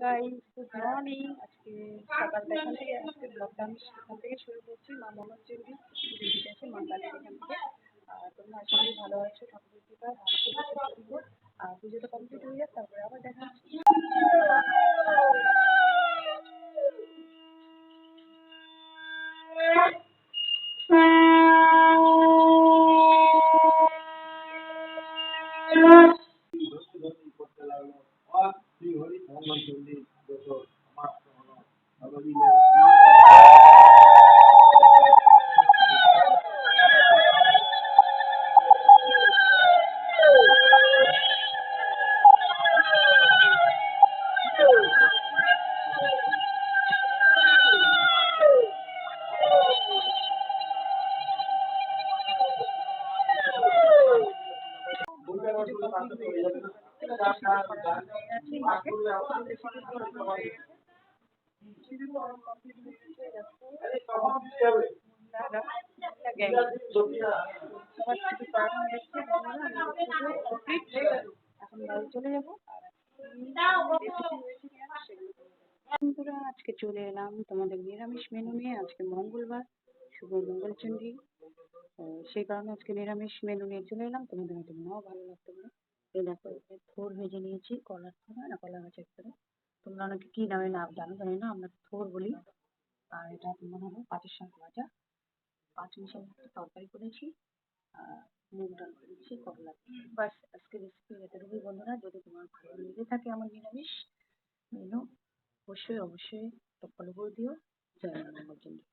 Guys, good morning. আজকে সকালটা আজকে ব্লগটা আমি সেখান থেকে শুরু করছি। মা মনোচন্ডী দিদিতে আছে, মা কালী এখান থেকে। আর তোমরা আশা করি ভালো আছো, ঠাকুরের কৃপায় ভালো থেকে সুস্থ থাকবো। আর পুজোটা কমপ্লিট হয়ে যাক, তারপরে আবার দেখা হচ্ছে। এখন বাড়ি চলে যাবো। বন্ধুরা, আজকে চলে এলাম তোমাদের নিরামিষ মেনু নিয়ে। আজকে মঙ্গলবার, শুভ মঙ্গলচন্ডী। সেই কারণে আজকে নিরামিষ মেনু নিয়ে চলে এলাম। তোমাদের হয়তো নাও ভালো লাগতে পারে। এই দেখো, থোর ভেজে নিয়েছি, কলার থোর হয় না, কলা গাছের থোড়ে। তোমরা অনেকে কি নামে না জানো জানি না, আমরা থোর বলি। আর এটা তোমার হলো পাটের শাক ভাজা, পাঁচ মিশালি একটা তরকারি করেছি, আর মুগ ডাল করেছি, করলা। বাস, আজকে রেসিপি এতটুকুই বন্ধুরা। যদি তোমার ভালো লেগে থাকে আমার নিরামিষ মেনু, অবশ্যই একটা ফলো করে দিও। জয় মা মঙ্গলচন্ডী।